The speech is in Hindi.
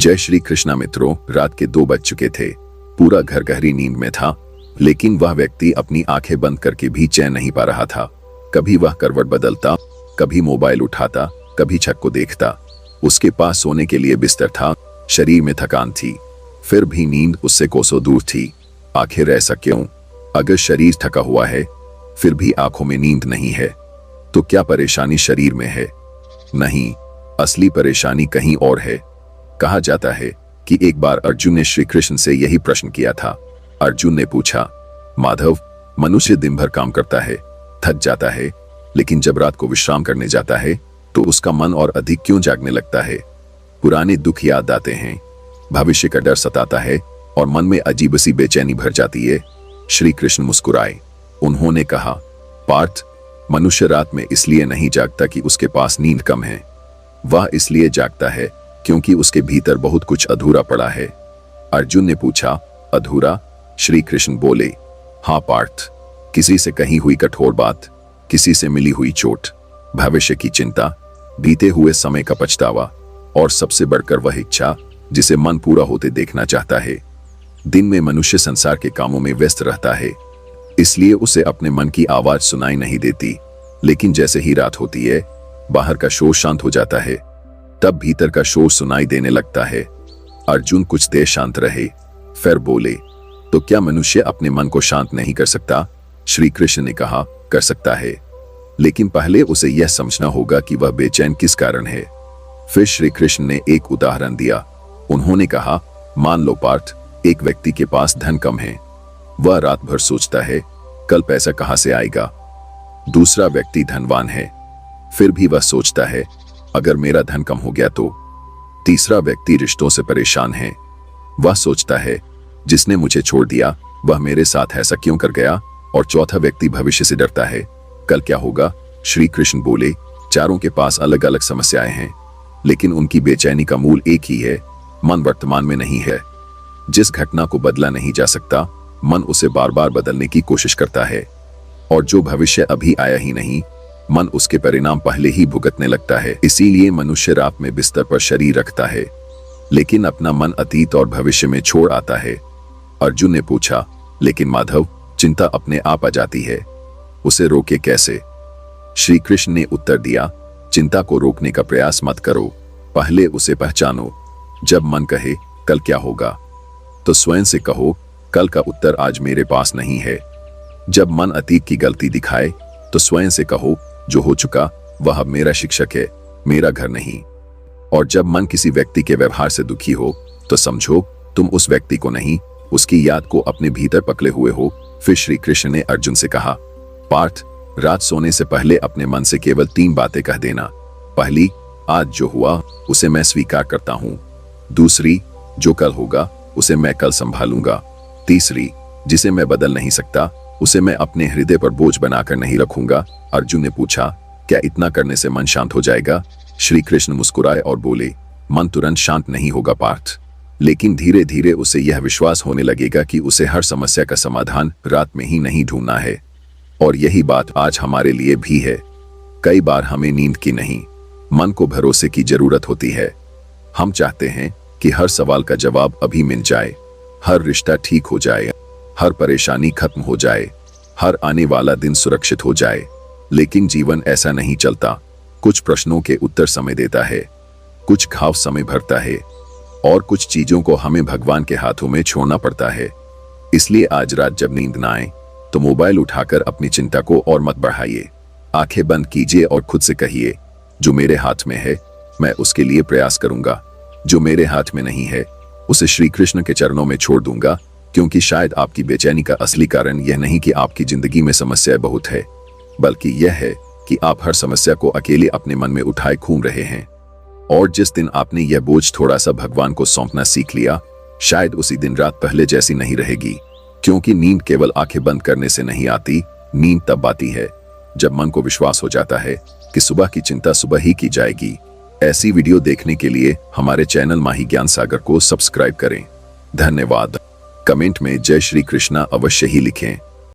जय श्री कृष्णा मित्रों, रात के 2 बज चुके थे। पूरा घर गहरी नींद में था, लेकिन वह व्यक्ति अपनी आंखें बंद करके भी चैन नहीं पा रहा था। कभी वह करवट बदलता, कभी मोबाइल उठाता, कभी छत को देखता। उसके पास सोने के लिए बिस्तर था, शरीर में थकान थी, फिर भी नींद उससे कोसों दूर थी। आखिर ऐसा क्यों? अगर शरीर थका हुआ है, फिर भी आंखों में नींद नहीं है, तो क्या परेशानी शरीर में है? नहीं, असली परेशानी कहीं और है। कहा जाता है कि एक बार अर्जुन ने श्री कृष्ण से यही प्रश्न किया था। अर्जुन ने पूछा, माधव, मनुष्य दिन भर काम करता है, थक जाता है, लेकिन जब रात को विश्राम करने जाता है तो उसका मन और अधिक क्यों जागने लगता है? पुराने दुख याद आते हैं, भविष्य का डर सताता है और मन में अजीब सी बेचैनी भर जाती है। श्री कृष्ण मुस्कुराए। उन्होंने कहा, पार्थ, मनुष्य रात में इसलिए नहीं जागता कि उसके पास नींद कम है। वह इसलिए जागता है क्योंकि उसके भीतर बहुत कुछ अधूरा पड़ा है। अर्जुन ने पूछा, अधूरा? श्री कृष्ण बोले, हाँ पार्थ, किसी से कही हुई कठोर बात, किसी से मिली हुई चोट, भविष्य की चिंता, बीते हुए समय का पछतावा और सबसे बढ़कर वह इच्छा जिसे मन पूरा होते देखना चाहता है। दिन में मनुष्य संसार के कामों में व्यस्त रहता है, इसलिए उसे अपने मन की आवाज सुनाई नहीं देती। लेकिन जैसे ही रात होती है, बाहर का शोर शांत हो जाता है, तब भीतर का शोर सुनाई देने लगता है। अर्जुन कुछ देर शांत रहे, फिर बोले, तो क्या मनुष्य अपने मन को शांत नहीं कर सकता? श्री कृष्ण ने कहा, कर सकता है, लेकिन पहले उसे यह समझना होगा कि वह बेचैन किस कारण है। फिर श्री कृष्ण ने एक उदाहरण दिया। उन्होंने कहा, मान लो पार्थ, एक व्यक्ति के पास धन कम है। वह रात भर सोचता है, कल पैसा कहां से आएगा। दूसरा व्यक्ति धनवान है, फिर भी वह सोचता है, अगर मेरा धन कम हो गया तो। तीसरा व्यक्ति रिश्तों से परेशान है। वह सोचता है, जिसने मुझे छोड़ दिया वह मेरे साथ ऐसा क्यों कर गया। और चौथा व्यक्ति भविष्य से डरता है, कल क्या होगा। श्री कृष्ण बोले, चारों के पास अलग अलग समस्याएं हैं, लेकिन उनकी बेचैनी का मूल एक ही है, मन वर्तमान में नहीं है। जिस घटना को बदला नहीं जा सकता, मन उसे बार बार बदलने की कोशिश करता है, और जो भविष्य अभी आया ही नहीं, मन उसके परिणाम पहले ही भुगतने लगता है। इसीलिए मनुष्य रात में बिस्तर पर शरीर रखता है, लेकिन अपना मन अतीत और भविष्य में छोड़ आता है। अर्जुन ने पूछा, लेकिन माधव, चिंता अपने आप आ जाती है, उसे रोके कैसे? श्री कृष्ण ने उत्तर दिया, चिंता को रोकने का प्रयास मत करो, पहले उसे पहचानो। जब मन कहे कल क्या होगा, तो स्वयं से कहो, कल का उत्तर आज मेरे पास नहीं है। जब मन अतीत की गलती दिखाए, तो स्वयं से कहो, जो हो चुका वह अब मेरा शिक्षक है, मेरा घर नहीं। और जब मन किसी व्यक्ति के व्यवहार से दुखी हो, तो समझो तुम उस व्यक्ति को नहीं, उसकी याद को अपने भीतर पकड़े हुए हो। फिर श्री कृष्ण ने अर्जुन से कहा, पार्थ, रात सोने से पहले अपने मन से केवल 3 बातें कह देना। पहली, आज जो हुआ उसे मैं स्वीकार करता हूं। दूसरी, जो कल होगा उसे मैं कल संभालूंगा। तीसरी, जिसे मैं बदल नहीं सकता उसे मैं अपने हृदय पर बोझ बनाकर नहीं रखूंगा। अर्जुन ने पूछा, क्या इतना करने से मन शांत हो जाएगा? श्री कृष्ण मुस्कुराए और बोले, मन तुरंत शांत नहीं होगा पार्थ, लेकिन धीरे धीरे उसे यह विश्वास होने लगेगा कि उसे हर समस्या का समाधान रात में ही नहीं ढूंढना है। और यही बात आज हमारे लिए भी है। कई बार हमें नींद की नहीं, मन को भरोसे की जरूरत होती है। हम चाहते हैं कि हर सवाल का जवाब अभी मिल जाए, हर रिश्ता ठीक हो जाए, हर परेशानी खत्म हो जाए, हर आने वाला दिन सुरक्षित हो जाए। लेकिन जीवन ऐसा नहीं चलता। कुछ प्रश्नों के उत्तर समय देता है, कुछ घाव समय भरता है, और कुछ चीजों को हमें भगवान के हाथों में छोड़ना पड़ता है। इसलिए आज रात जब नींद ना आए, तो मोबाइल उठाकर अपनी चिंता को और मत बढ़ाइए। आंखें बंद कीजिए और खुद से कहिए, जो मेरे हाथ में है मैं उसके लिए प्रयास करूंगा, जो मेरे हाथ में नहीं है उसे श्री कृष्ण के चरणों में छोड़ दूंगा। क्योंकि शायद आपकी बेचैनी का असली कारण यह नहीं कि आपकी जिंदगी में समस्याएं बहुत है, बल्कि यह है कि आप हर समस्या को अकेले अपने मन में उठाए घूम रहे हैं। और जिस दिन आपने यह बोझ थोड़ा सा भगवान को सौंपना सीख लिया, शायद उसी दिन रात पहले जैसी नहीं रहेगी। क्योंकि नींद केवल आंखें बंद करने से नहीं आती, नींद तब आती है जब मन को विश्वास हो जाता है कि सुबह की चिंता सुबह ही की जाएगी। ऐसी वीडियो देखने के लिए हमारे चैनल माही ज्ञान सागर को सब्सक्राइब करें। धन्यवाद। कमेंट में जय श्री कृष्णा अवश्य ही लिखें।